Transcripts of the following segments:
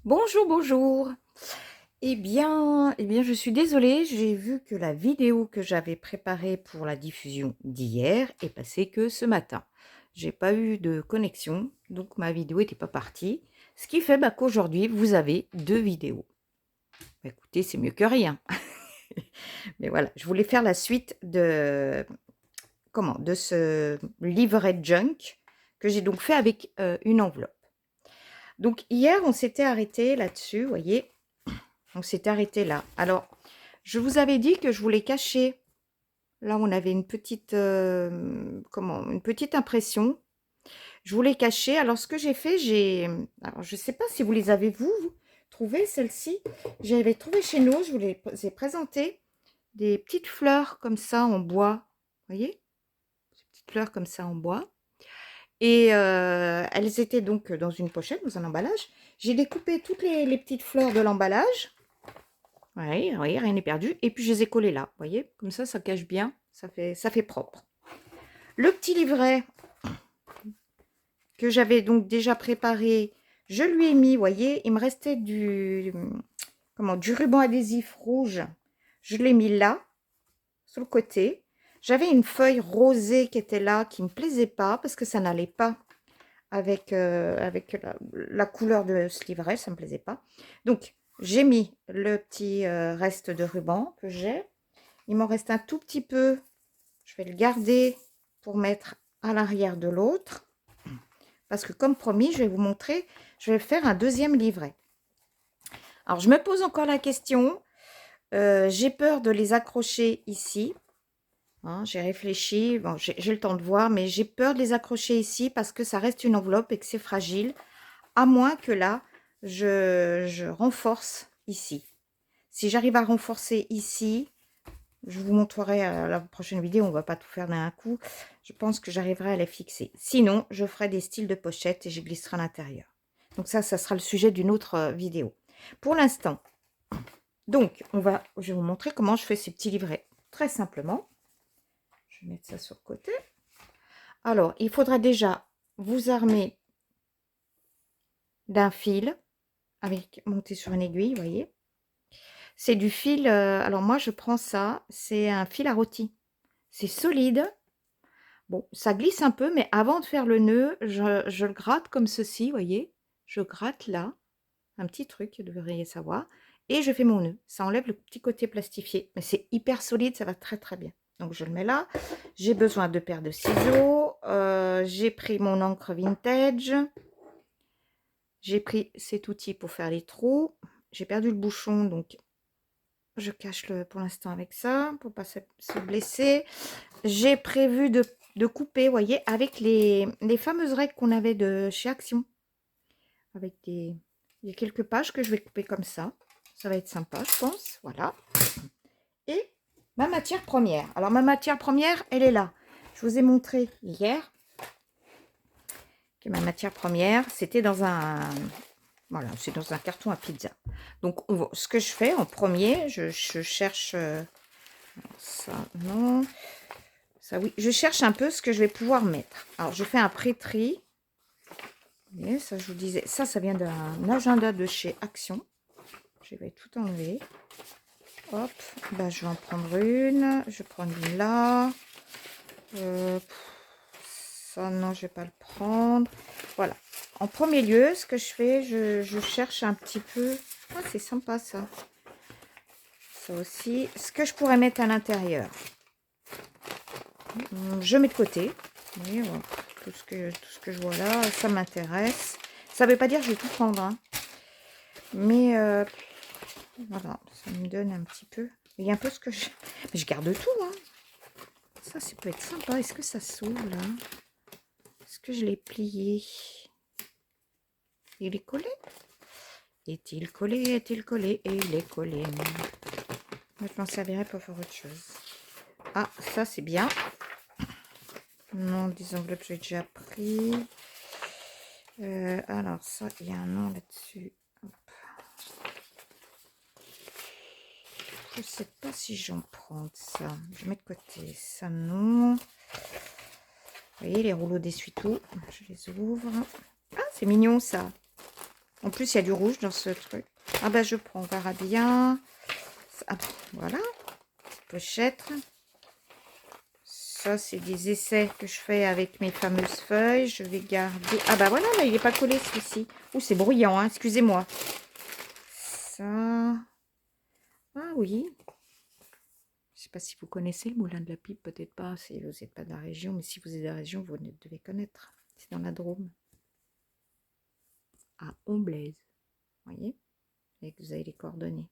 Bonjour, bonjour. Je suis désolée, j'ai vu que la vidéo que j'avais préparée pour la diffusion d'hier est passée que ce matin. J'ai pas eu de connexion, donc ma vidéo n'était pas partie. Ce qui fait qu'aujourd'hui, vous avez deux vidéos. Écoutez, c'est mieux que rien. Mais voilà, je voulais faire la suite de ce livret junk que j'ai donc fait avec une enveloppe. Donc hier, on s'était arrêté là-dessus, vous voyez. On s'est arrêté là. Alors, je vous avais dit que je voulais cacher. Là, on avait une petite, une petite impression. Je voulais cacher. Alors, ce que j'ai fait, alors, je ne sais pas si vous les avez, vous trouvé, celles-ci. J'avais trouvé chez nous, je vous les ai présenté des petites fleurs comme ça en bois. Vous voyez? Ces petites fleurs comme ça en bois. Et elles étaient donc dans une pochette, dans un emballage. J'ai découpé toutes les petites fleurs de l'emballage. Oui, oui, rien n'est perdu. Et puis je les ai collés là, vous voyez, comme ça cache bien, ça fait propre. Le petit livret que j'avais donc déjà préparé, je lui ai mis, vous voyez, il me restait du ruban adhésif rouge. Je l'ai mis là, sur le côté. J'avais une feuille rosée qui était là, qui ne me plaisait pas, parce que ça n'allait pas avec la couleur de ce livret, ça ne me plaisait pas. Donc, j'ai mis le petit reste de ruban que j'ai. Il m'en reste un tout petit peu. Je vais le garder pour mettre à l'arrière de l'autre. Parce que comme promis, je vais vous montrer, je vais faire un deuxième livret. Alors, je me pose encore la question. J'ai peur de les accrocher ici. Hein, j'ai réfléchi. Bon, j'ai le temps de voir, mais j'ai peur de les accrocher ici parce que ça reste une enveloppe et que c'est fragile. À moins que là, je renforce ici. Si j'arrive à renforcer ici, je vous montrerai à la prochaine vidéo, on ne va pas tout faire d'un coup. Je pense que j'arriverai à les fixer. Sinon, je ferai des styles de pochette et je glisserai à l'intérieur. Donc ça sera le sujet d'une autre vidéo. Pour l'instant, donc, je vais vous montrer comment je fais ces petits livrets. Très simplement, je vais mettre ça sur le côté. Alors, il faudra déjà vous armer d'un fil avec monté sur une aiguille, vous voyez. C'est du fil, alors moi je prends ça, c'est un fil à rôti. C'est solide. Bon, ça glisse un peu, mais avant de faire le nœud, je le gratte comme ceci, vous voyez. Je gratte là, un petit truc, vous devriez savoir. Et je fais mon nœud. Ça enlève le petit côté plastifié. Mais c'est hyper solide, ça va très très bien. Donc je le mets là. J'ai besoin de paires de ciseaux. J'ai pris mon encre vintage. J'ai pris cet outil pour faire les trous. J'ai perdu le bouchon, donc je cache pour l'instant avec ça, pour pas se blesser. J'ai prévu de couper, vous voyez, avec les fameuses règles qu'on avait de chez Action. Avec il y a quelques pages que je vais couper comme ça. Ça va être sympa, je pense. Voilà. Et ma matière première. Alors, ma matière première, elle est là. Je vous ai montré hier que ma matière première, c'était dans un... Voilà, c'est dans un carton à pizza. Donc, ce que je fais en premier, je cherche... ça, non. Ça, oui. Je cherche un peu ce que je vais pouvoir mettre. Alors, je fais un pré-tri. Vous voyez, ça, je vous disais, ça vient d'un agenda de chez Action. Je vais tout enlever. Hop, ben, je vais en prendre une. Je vais prendre une là. Ça, non, je vais pas le prendre. Voilà. En premier lieu, ce que je fais, je cherche un petit peu. Ah, c'est sympa ça. Ça aussi. Ce que je pourrais mettre à l'intérieur. Je mets de côté. Vous voyez, voilà. Tout ce que je vois là, ça m'intéresse. Ça ne veut pas dire que je vais tout prendre. Hein. Mais voilà, ça me donne un petit peu. Il y a un peu ce que je... Mais je garde tout. Hein. Ça peut être sympa. Est-ce que ça s'ouvre là? Est-ce que je l'ai plié? Il est collé? Est-il collé? Est-il collé? Et il est collé. Moi, je m'en servirai pour faire autre chose. Ah, ça c'est bien. Non, des enveloppes, j'ai déjà pris. Alors, ça, il y a un nom là-dessus. Je sais pas si j'en prends ça. Je mets de côté. Ça, non. Vous voyez, les rouleaux d'essuie-tout. Je les ouvre. Ah, c'est mignon, ça. En plus, il y a du rouge dans ce truc. Ah bah je prends, on verra bien. Ah, voilà, pochette. Ça, c'est des essais que je fais avec mes fameuses feuilles. Je vais garder... Ah bah voilà, là, il n'est pas collé celui-ci. Ouh, c'est bruyant, hein, excusez-moi. Ça... Ah oui. Je ne sais pas si vous connaissez le moulin de la Pipe, peut-être pas, si vous n'êtes pas de la région, mais si vous êtes de la région, vous devez connaître. C'est dans la Drôme. À Omblaise. Vous voyez? Et que vous avez les coordonnées.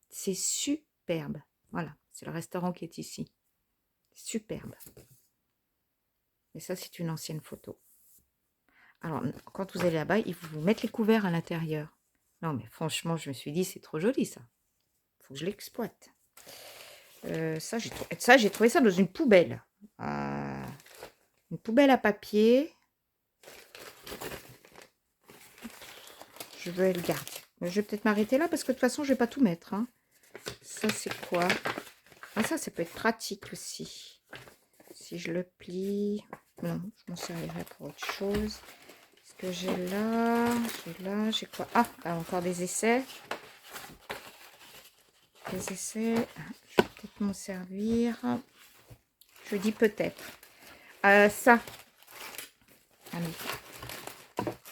C'est superbe. Voilà, c'est le restaurant qui est ici. Superbe. Et ça, c'est une ancienne photo. Alors, quand vous allez là-bas, ils vous mettent les couverts à l'intérieur. Non, mais franchement, je me suis dit, c'est trop joli, ça. Il faut que je l'exploite. Ça, j'ai trouvé ça dans une poubelle. Une poubelle à papier. Je vais le garder. Je vais peut-être m'arrêter là parce que de toute façon, je ne vais pas tout mettre. Hein. Ça, c'est quoi? Ah, ça peut être pratique aussi. Si je le plie... Non, je m'en servirai pour autre chose. Ce que j'ai là... J'ai quoi? Ah, bah, encore des essais. Des essais. Je vais peut-être m'en servir. Je dis peut-être. Ça. Allez.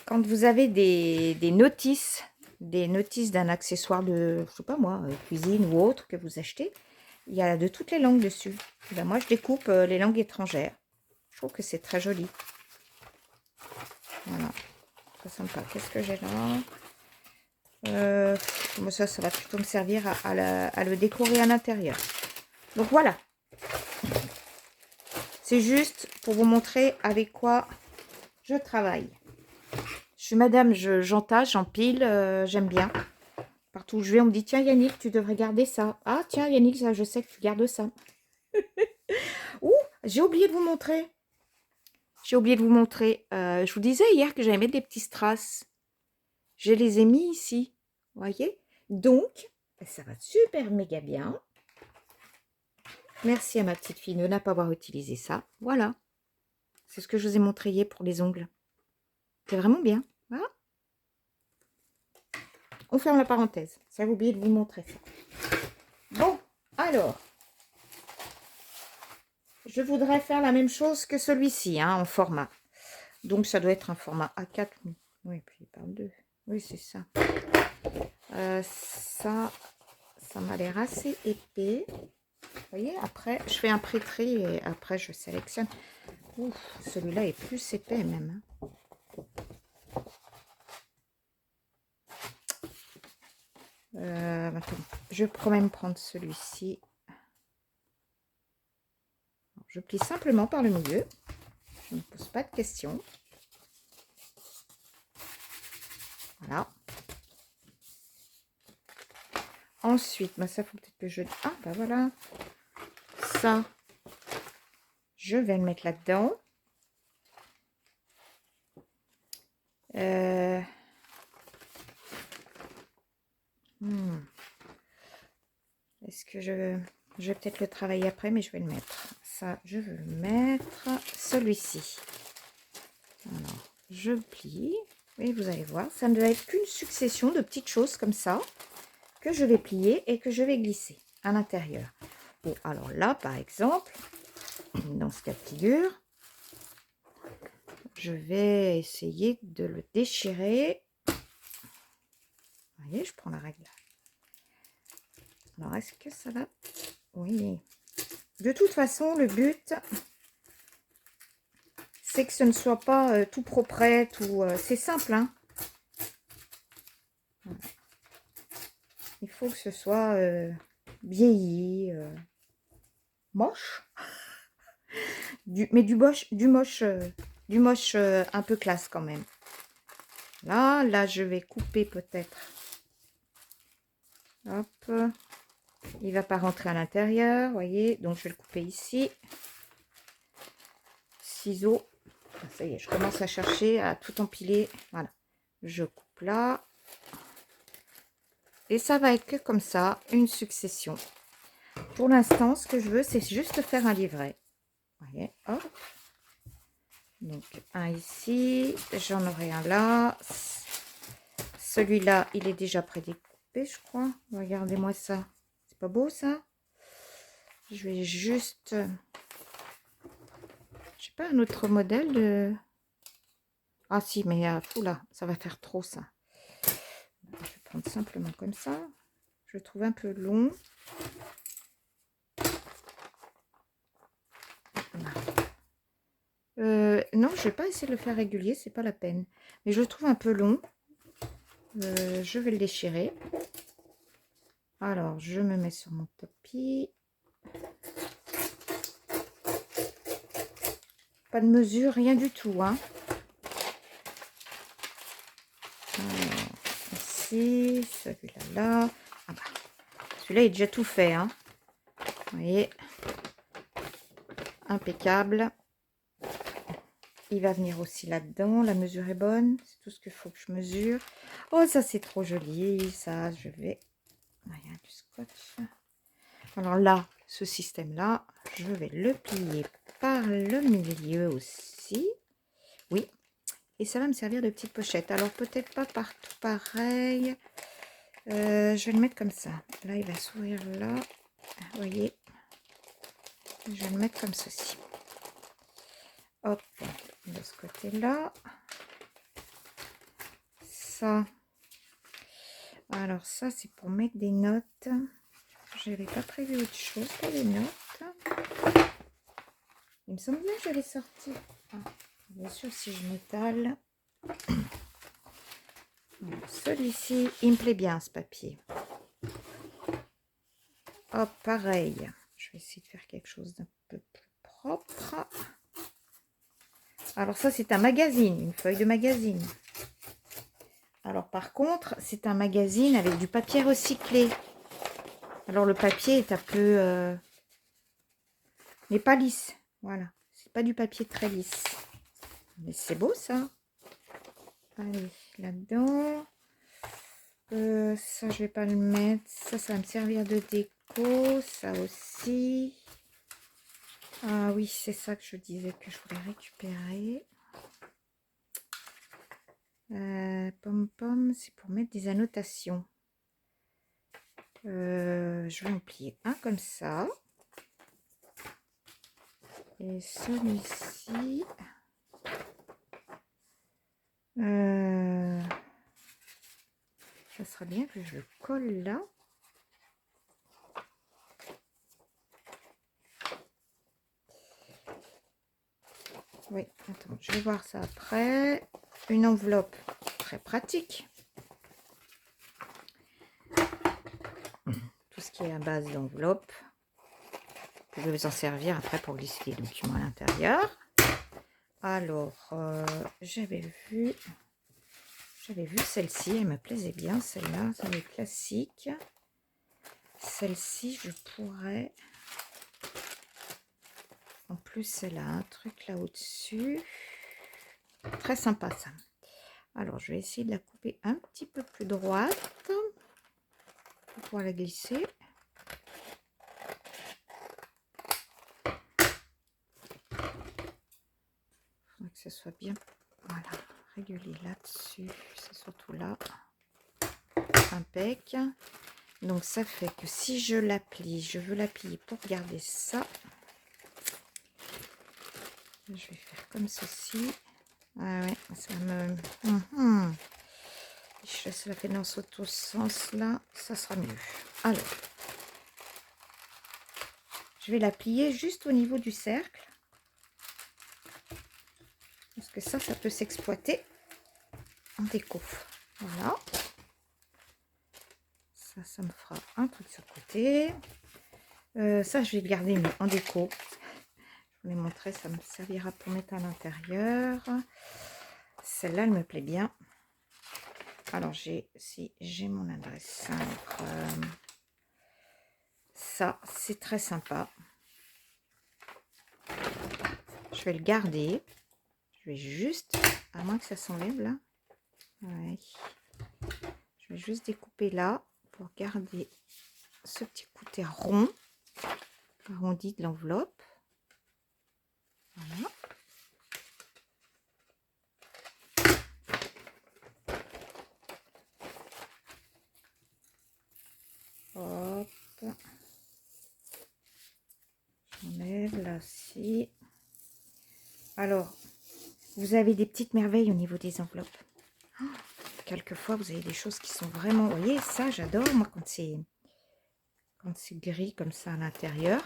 Quand vous avez des notices d'un accessoire de, je sais pas moi, cuisine ou autre que vous achetez, il y a de toutes les langues dessus. Ben moi, je découpe les langues étrangères. Je trouve que c'est très joli. Voilà. Très sympa. Qu'est-ce que j'ai là? Bon, ça va plutôt me servir à le décorer à l'intérieur. Donc voilà. C'est juste pour vous montrer avec quoi je travaille. Je suis madame, j'entasse, j'empile, j'aime bien. Partout où je vais, on me dit, tiens Yannick, tu devrais garder ça. Ah tiens Yannick, ça, je sais que tu gardes ça. Ouh, j'ai oublié de vous montrer. J'ai oublié de vous montrer. Je vous disais hier que j'allais mettre des petits strass. Je les ai mis ici. Vous voyez? Donc, ça va super méga bien. Merci à ma petite fille de ne pas avoir utilisé ça. Voilà. C'est ce que je vous ai montré hier pour les ongles. C'est vraiment bien. Voilà. On ferme la parenthèse. Ça, j'ai oublié de vous montrer ça. Bon, alors. Je voudrais faire la même chose que celui-ci, hein, en format. Donc, ça doit être un format A4. Oui, puis par deux. Oui, c'est ça. Ça m'a l'air assez épais. Vous voyez, après, je fais un pré-tri et après, je sélectionne. Ouf, celui-là est plus épais même. Attends, je pourrais même prendre celui-ci. Je plie simplement par le milieu. Je ne pose pas de questions. Voilà. Ensuite, bah ça faut peut-être que je... Ah, bah voilà. Ça, je vais le mettre là-dedans. Est-ce que je vais peut-être le travailler après, mais je vais le mettre. Ça, je veux le mettre. Celui-ci. Alors, je plie. Et vous allez voir, ça ne doit être qu'une succession de petites choses comme ça que je vais plier et que je vais glisser à l'intérieur. Bon, alors là, par exemple, dans ce cas de figure, je vais essayer de le déchirer. Vous voyez, je prends la règle. Alors, est-ce que ça va? Oui. De toute façon, le but, c'est que ce ne soit pas tout propre, tout... c'est simple, hein. Voilà. Il faut que ce soit vieilli, moche. Mais du moche un peu classe quand même. Là, je vais couper peut-être. Hop. Il va pas rentrer à l'intérieur, voyez. Donc, je vais le couper ici. Ciseaux. Ça y est, je commence à chercher, à tout empiler. Voilà. Je coupe là. Et ça va être que comme ça, une succession. Pour l'instant, ce que je veux, c'est juste faire un livret. Vous voyez, hop. Donc, un ici. J'en aurai un là. Celui-là, il est déjà prédécoupé, je crois. Regardez-moi ça. C'est pas beau, ça? Je vais juste... Je sais pas, un autre modèle de... Ah si, mais fou là, ça va faire trop, ça. Je vais prendre simplement comme ça. Je le trouve un peu long. Non, je vais pas essayer de le faire régulier, c'est pas la peine. Mais je le trouve un peu long. Je vais le déchirer. Alors, je me mets sur mon tapis. Pas de mesure, rien du tout, hein. Alors, ici, celui-là, là. Ah bah, celui-là est déjà tout fait, hein. Vous voyez, impeccable. Il va venir aussi là-dedans. La mesure est bonne. C'est tout ce qu'il faut que je mesure. Oh, ça, c'est trop joli. Ça, je vais... Ah, il y a du scotch. Alors là, ce système-là, je vais le plier par le milieu aussi. Oui. Et ça va me servir de petite pochette. Alors, peut-être pas partout pareil. Je vais le mettre comme ça. Là, il va s'ouvrir là. Vous voyez. Je vais le mettre comme ceci. Hop, de ce côté-là. Ça. Alors ça, c'est pour mettre des notes. Je n'avais pas prévu autre chose pour les notes. Il me semble bien que je l'ai sorti. Ah, bien sûr, si je m'étale. Celui-ci, il me plaît bien, ce papier. Hop, pareil. Je vais essayer de faire quelque chose d'un peu plus propre. Alors ça, c'est un magazine, une feuille de magazine. Alors par contre, c'est un magazine avec du papier recyclé. Alors le papier est un peu... n'est pas lisse. Voilà. C'est pas du papier très lisse. Mais c'est beau ça. Allez, là-dedans. Ça, je vais pas le mettre. Ça va me servir de déco. Ça aussi. Ah oui, c'est ça que je disais que je voulais récupérer. Pom-pom, c'est pour mettre des annotations. Je vais en plier un comme ça. Et celui-ci, ça sera bien que je le colle là. Oui, attends, je vais voir ça après. Une enveloppe très pratique. Tout ce qui est à base d'enveloppe. Vous pouvez vous en servir après pour glisser les documents à l'intérieur. Alors, j'avais vu celle-ci, elle me plaisait bien, celle-là, c'est les classiques. Celle-ci, je pourrais... En plus, elle a un truc là au-dessus. Très sympa, ça. Alors, je vais essayer de la couper un petit peu plus droite pour pouvoir la glisser. Il faudrait que ce soit bien, voilà, régulier là-dessus. C'est surtout là. Impec. Donc, ça fait que si je la plie, je veux la plier pour garder ça. Je vais faire comme ceci. Ah ouais, ça me... Je laisse la faire dans ce sens là, ça sera mieux. Alors, je vais la plier juste au niveau du cercle. Parce que ça peut s'exploiter en déco. Voilà. Ça me fera un truc sur le côté. Ça, je vais le garder mais en déco. Je vous l'ai montré, ça me servira pour mettre à l'intérieur. Celle-là, elle me plaît bien. Alors, j'ai mon adresse simple. Ça, c'est très sympa. Je vais le garder. Je vais juste, à moins que ça s'enlève là. Ouais. Je vais juste découper là pour garder ce petit côté rond, arrondi de l'enveloppe. Voilà. Vous avez des petites merveilles au niveau des enveloppes. Oh, quelquefois, vous avez des choses qui sont vraiment... Vous voyez, ça, j'adore, moi, quand c'est gris comme ça à l'intérieur.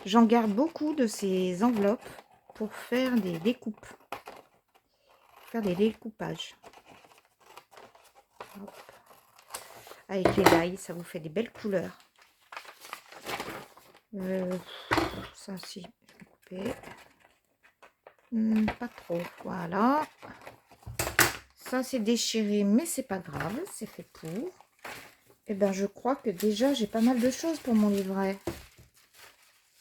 J'en garde beaucoup de ces enveloppes pour faire des découpes. Faire des découpages. Hop. Avec les die, ça vous fait des belles couleurs. Ça aussi, je vais couper. Pas trop, voilà. Ça c'est déchiré, mais c'est pas grave, c'est fait pour. Et ben je crois que déjà j'ai pas mal de choses pour mon livret.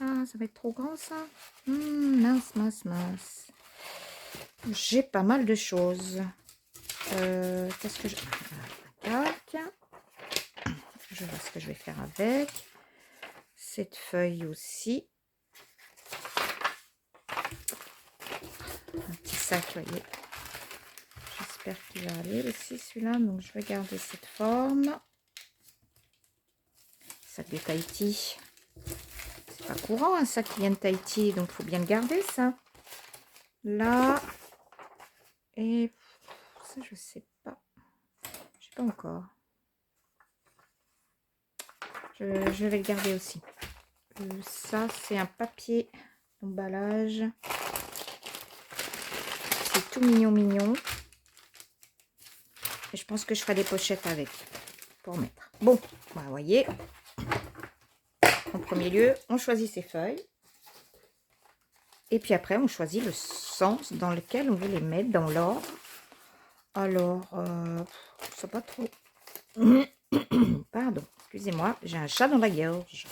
Ah, ça va être trop grand ça. Mince, mince, mince. J'ai pas mal de choses. Qu'est-ce que je... Je vois ce que je vais faire avec. Cette feuille aussi. Un petit sac, vous voyez. J'espère qu'il va aller aussi celui-là. Donc je vais garder cette forme. Sac de Tahiti. C'est pas courant un sac qui vient de Tahiti. Donc il faut bien le garder ça. Là. Et ça je sais pas. Je sais pas encore. Je vais le garder aussi. Ça c'est un papier d'emballage. C'est tout mignon mignon. Et je pense que je ferai des pochettes avec pour mettre. Bon, bah, vous voyez. En premier lieu, on choisit ses feuilles. Et puis après, on choisit le sens dans lequel on veut les mettre dans l'ordre. Alors, je sais pas trop. Pardon, excusez-moi, j'ai un chat dans la gorge.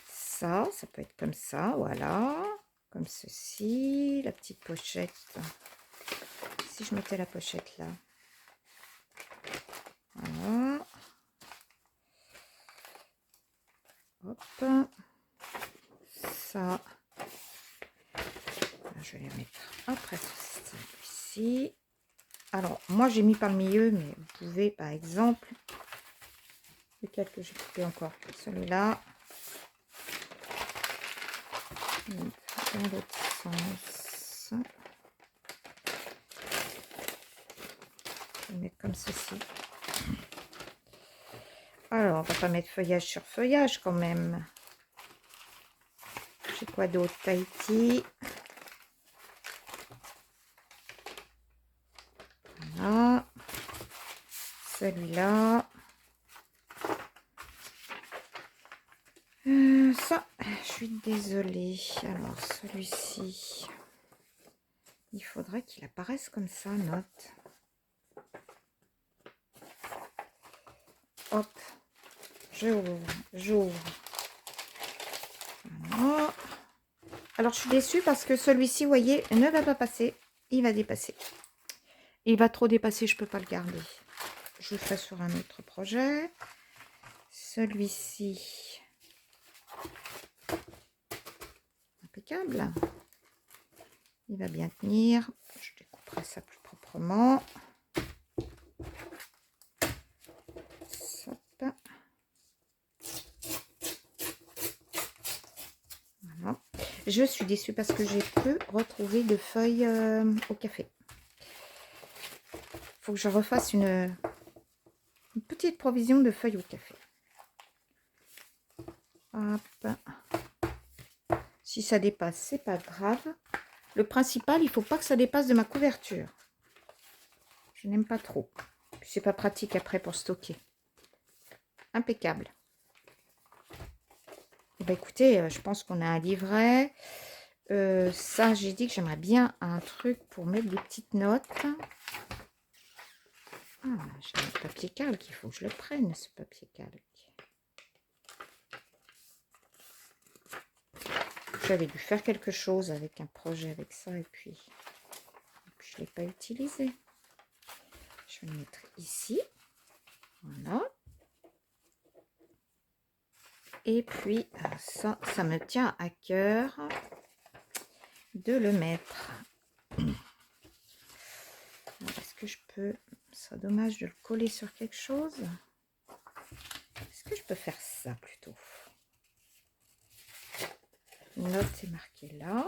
Ça peut être comme ça, voilà. Comme ceci, la petite pochette. Si je mettais la pochette là. Voilà. Hop. Ça. Je vais les mettre après celui-ci. Alors, moi j'ai mis par le milieu, mais vous pouvez par exemple, lequel que j'ai coupé encore, celui-là. Dans l'autre sens. Je vais mettre comme ceci. Alors, on va pas mettre feuillage sur feuillage quand même. J'ai quoi d'autre? Tahiti. Voilà. Celui-là. Ça, je suis désolée. Alors, celui-ci, il faudrait qu'il apparaisse comme ça, note. Hop, j'ouvre. Voilà. Alors, je suis déçue parce que celui-ci, vous voyez, ne va pas passer. Il va dépasser. Il va trop dépasser, je ne peux pas le garder. Je le ferai sur un autre projet. Celui-ci, impeccable. Il va bien tenir. Je découperai ça plus proprement. Hop. Voilà. Je suis déçue parce que j'ai peu retrouvé de feuilles au café. Il faut que je refasse une petite provision de feuilles au café. Hop. Si ça dépasse, c'est pas grave. Le principal, il ne faut pas que ça dépasse de ma couverture. Je n'aime pas trop. C'est pas pratique après pour stocker. Impeccable. Bah écoutez, je pense qu'on a un livret. Ça, j'ai dit que j'aimerais bien un truc pour mettre des petites notes. Ah, j'ai un papier calque, il faut que je le prenne, ce papier calque. J'avais dû faire quelque chose avec un projet avec ça et puis je ne l'ai pas utilisé. Je vais le mettre ici. Voilà. Et puis, ça me tient à cœur de le mettre. Est-ce que je peux... C'est dommage de le coller sur quelque chose. Est-ce que je peux faire ça plutôt? Une note est marquée là.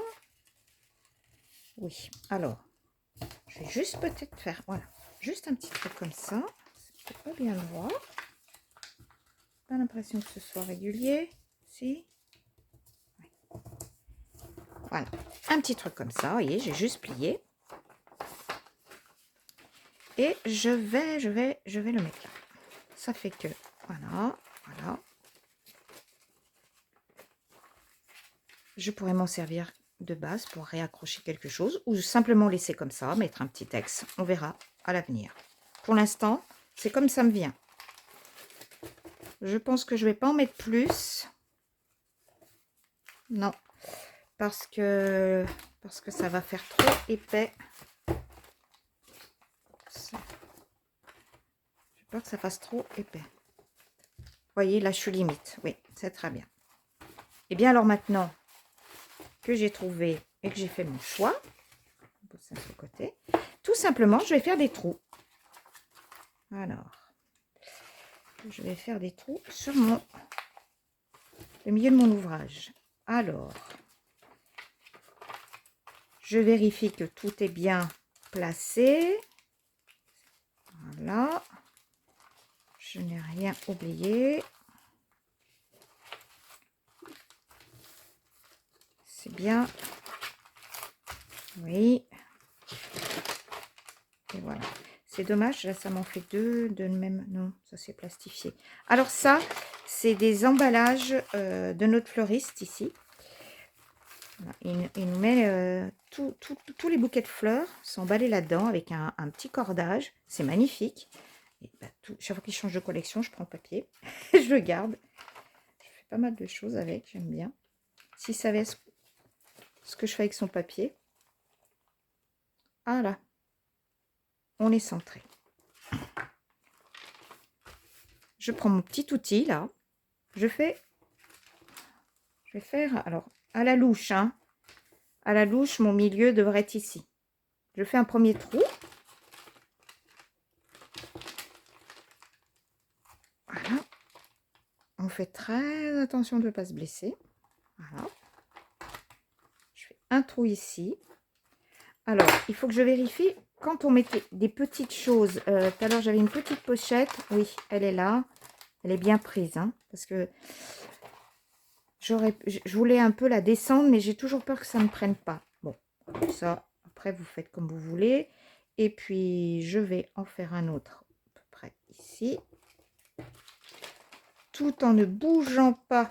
Oui, alors, je vais juste peut-être faire, voilà, juste un petit truc comme ça. C'est pas bien droit. Pas l'impression que ce soit régulier. Si. Ouais. Voilà, un petit truc comme ça, vous voyez, j'ai juste plié. Et je vais le mettre là. Ça fait que, voilà, voilà. Je pourrais m'en servir de base pour réaccrocher quelque chose ou simplement laisser comme ça, mettre un petit texte. On verra à l'avenir. Pour l'instant, c'est comme ça me vient. Je pense que je vais pas en mettre plus. Non, parce que ça va faire trop épais. J'ai peur que ça fasse trop épais. Vous voyez, là, je suis limite. Oui, c'est très bien. Et bien, alors maintenant que j'ai trouvé et que j'ai fait mon choix, on pose ça sur le côté, tout simplement, je vais faire des trous. Alors, je vais faire des trous sur le milieu de mon ouvrage. Alors, je vérifie que tout est bien placé. Voilà. Je n'ai rien oublié. C'est bien. Oui. Et voilà. C'est dommage, là, ça m'en fait deux de même. Non, ça c'est plastifié. Alors ça, c'est des emballages de notre fleuriste ici. Voilà. Il nous met tous les bouquets de fleurs sont emballés là-dedans avec un petit cordage. C'est magnifique. Et bah, chaque fois qu'il change de collection, je prends le papier. Je le garde. Je fais pas mal de choses avec, j'aime bien. S'il savait ce que je fais avec son papier. Ah là, on est centré. Je prends mon petit outil là. Je vais faire, alors, à la louche, hein. À la louche, mon milieu devrait être ici. Je fais un premier trou. Voilà. On fait très attention de ne pas se blesser. Voilà. Je fais un trou ici. Alors, il faut que je vérifie quand on mettait des petites choses. Tout à l'heure, j'avais une petite pochette. Oui, elle est là. Elle est bien prise, hein, parce que je voulais un peu la descendre, mais j'ai toujours peur que ça ne prenne pas. Bon, ça, après, vous faites comme vous voulez. Et puis, je vais en faire un autre, à peu près ici. Tout en ne bougeant pas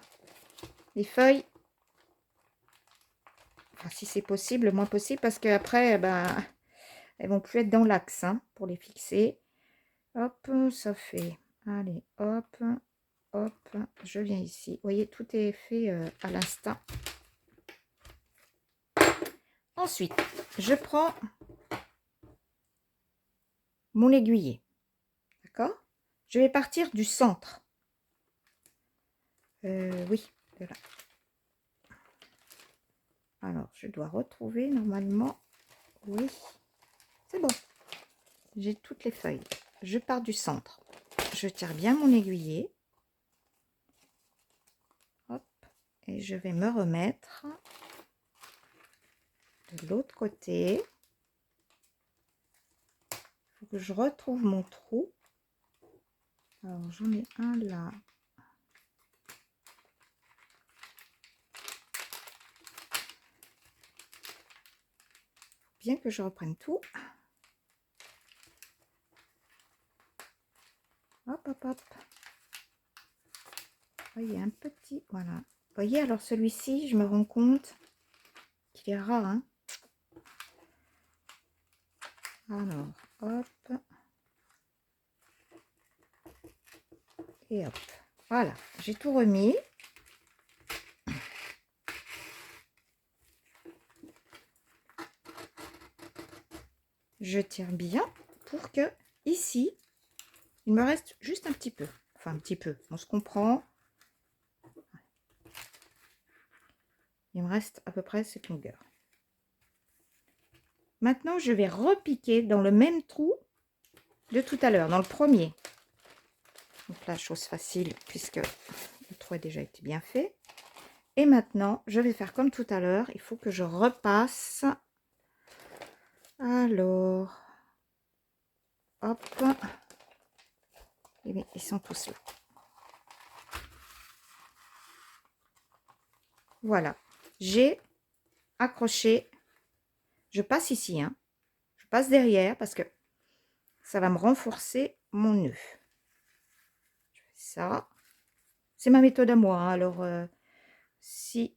les feuilles. Enfin, si c'est possible, le moins possible, parce qu'après, ben, elles vont plus être dans l'axe, hein, pour les fixer. Hop, ça fait... Allez, hop, hop, je viens ici. Vous voyez, tout est fait à l'instant. Ensuite, je prends mon aiguiller. D'accord? Je vais partir du centre. Oui, de là. Alors, je dois retrouver normalement. Oui, c'est bon. J'ai toutes les feuilles. Je pars du centre. Je tire bien mon aiguiller. Hop. Et je vais me remettre de l'autre côté. Il faut que je retrouve mon trou. Alors, j'en ai un là. Bien que je reprenne tout. Hop, hop, hop. Vous voyez, un petit, voilà. Vous voyez, alors celui-ci, je me rends compte qu'il est rare, hein. Alors, hop. Et hop. Voilà, j'ai tout remis. Je tire bien pour que, ici, il me reste juste un petit peu. Enfin, un petit peu, on se comprend. Il me reste à peu près cette longueur. Maintenant, je vais repiquer dans le même trou de tout à l'heure, dans le premier. Donc là, chose facile, puisque le trou a déjà été bien fait. Et maintenant, je vais faire comme tout à l'heure. Il faut que je repasse Alors, hop. Eh bien, ils sont tous là. Voilà. J'ai accroché. Je passe ici, hein. Je passe derrière parce que ça va me renforcer mon nœud. Je fais ça. C'est ma méthode à moi, hein. Alors, si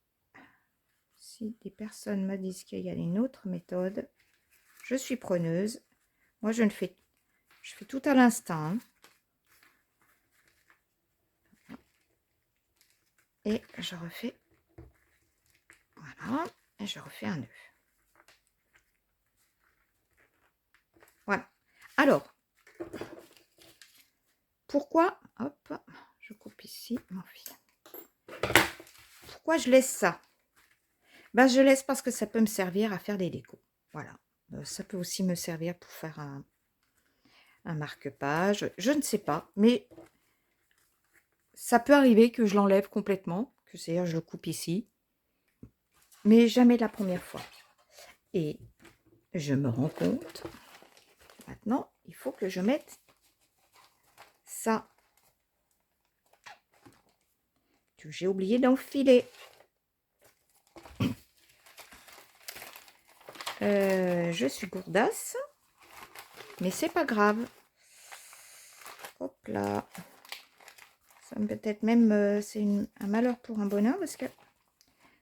des personnes me disent qu'il y a une autre méthode, je suis preneuse. Moi, je fais tout à l'instant. Et je refais. Voilà. Et je refais un nœud. Voilà. Alors, pourquoi, hop, je coupe ici mon fil. Pourquoi je laisse ça? Ben, je laisse parce que ça peut me servir à faire des décos. Voilà. Ça peut aussi me servir pour faire un marque-page. Je ne sais pas, mais ça peut arriver que je l'enlève complètement, que c'est-à-dire je le coupe ici, mais jamais la première fois. Et je me rends compte, maintenant, il faut que je mette ça. Que j'ai oublié d'enfiler. Je suis gourdasse, mais c'est pas grave. Hop là. Ça me peut-être même, c'est un malheur pour un bonheur parce que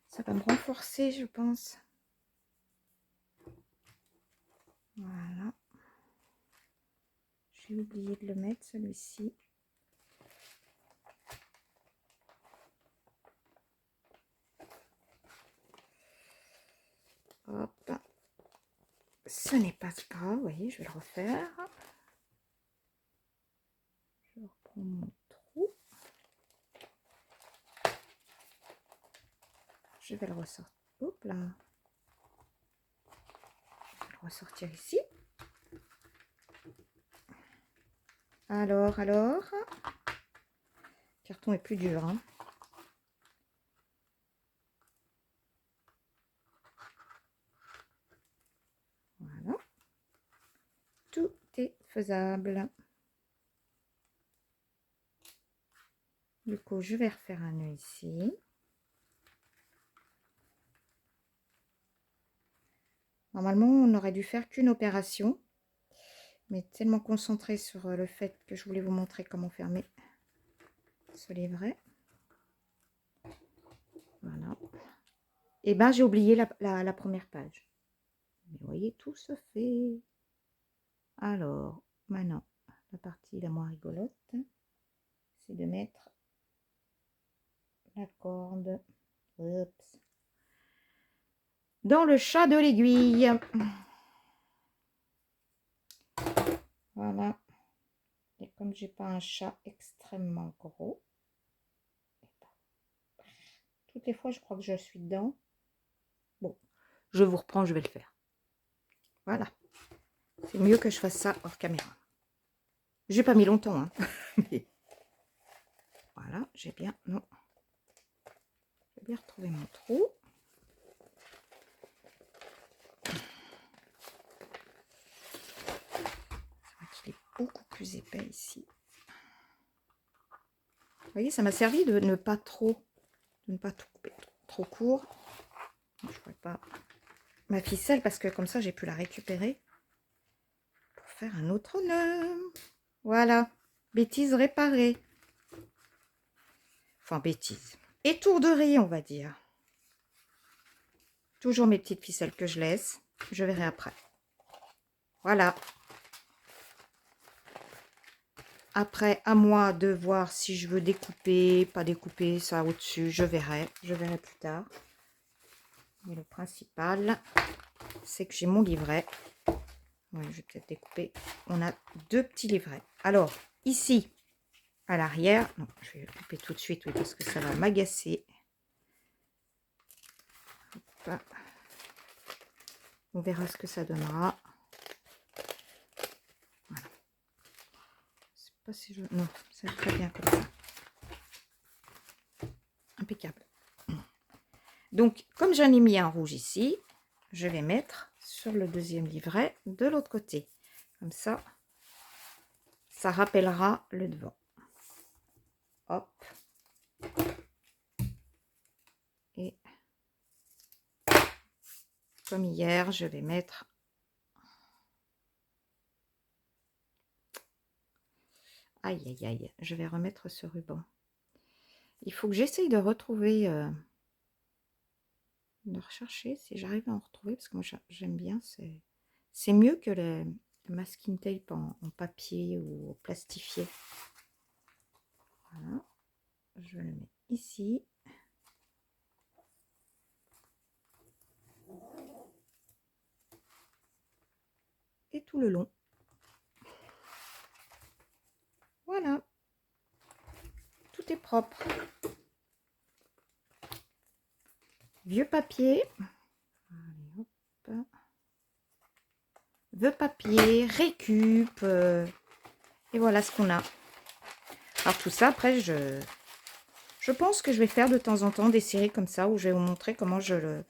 ça va me renforcer, je pense. Voilà. J'ai oublié de le mettre, celui-ci. Hop. Ce n'est pas grave, vous voyez, je vais le refaire. Je reprends mon trou. Je vais le ressortir. Hop là. Je vais le ressortir ici. Alors. Le carton est plus dur, hein. Voilà. Tout est faisable. Du coup, je vais refaire un nœud ici. Normalement, on n'aurait dû faire qu'une opération. Mais tellement concentré sur le fait que je voulais vous montrer comment fermer ce livret. Voilà. Et ben j'ai oublié la première page. Mais vous voyez, tout se fait. Alors, maintenant, la partie la moins rigolote, c'est de mettre la corde dans le chat de l'aiguille. Voilà. Et comme j'ai pas un chat extrêmement gros, toutes les fois je crois que je suis dedans. Bon, je vous reprends, je vais le faire. Voilà. C'est mieux que je fasse ça hors caméra. J'ai pas mis longtemps, hein. Mais voilà, j'ai bien... Non. J'ai bien retrouvé mon trou. C'est vrai qu'il est beaucoup plus épais ici. Vous voyez, ça m'a servi de ne pas tout couper trop court. Je ne ferai pas ma ficelle parce que comme ça, j'ai pu la récupérer pour faire un autre nœud. Voilà, bêtise réparée. Enfin, bêtise. Étourderie, on va dire. Toujours mes petites ficelles que je laisse. Je verrai après. Voilà. Après, à moi de voir si je veux découper, pas découper ça au-dessus. Je verrai plus tard. Mais le principal, c'est que j'ai mon livret. Ouais, je vais peut-être découper. On a deux petits livrets. Alors, ici, à l'arrière, non, je vais couper tout de suite, oui, parce que ça va m'agacer. On verra ce que ça donnera. Voilà. C'est pas si je... Non, c'est très bien comme ça. Impeccable. Donc, comme j'en ai mis un rouge ici, je vais mettre sur le deuxième livret de l'autre côté. Comme ça rappellera le devant. Hop. Et comme hier, je vais mettre aïe aïe aïe, je vais remettre ce ruban. Il faut que j'essaye de retrouver, de rechercher si j'arrive à en retrouver, parce que moi j'aime bien, c'est mieux que le masking tape en papier ou plastifié. Voilà, je le mets ici. Et tout le long. Voilà. Tout est propre. Vieux papier. Allez, hop. Vieux papier, récup. Et voilà ce qu'on a. Alors tout ça, après, je pense que je vais faire de temps en temps des séries comme ça, où je vais vous montrer comment je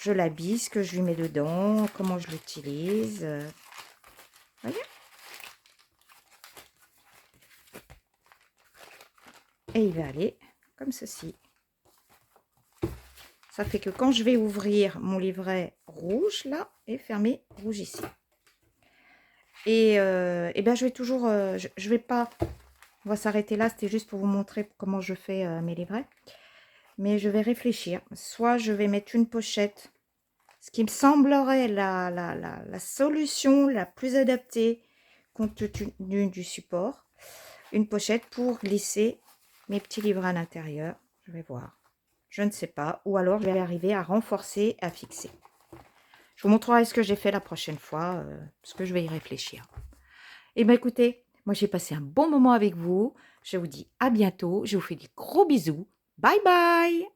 l'habille, ce que je lui mets dedans, comment je l'utilise. Voyez? Et il va aller comme ceci. Ça fait que quand je vais ouvrir mon livret rouge, là, et fermer rouge ici. Et ben je vais toujours, je vais pas, on va s'arrêter là, c'était juste pour vous montrer comment je fais mes livrets. Mais je vais réfléchir. Soit je vais mettre une pochette, ce qui me semblerait la solution la plus adaptée compte tenu du support. Une pochette pour glisser mes petits livrets à l'intérieur. Je vais voir. Je ne sais pas. Ou alors, je vais arriver à renforcer, à fixer. Je vous montrerai ce que j'ai fait la prochaine fois, parce que je vais y réfléchir. Et bien, écoutez, moi, j'ai passé un bon moment avec vous. Je vous dis à bientôt. Je vous fais des gros bisous. Bye bye!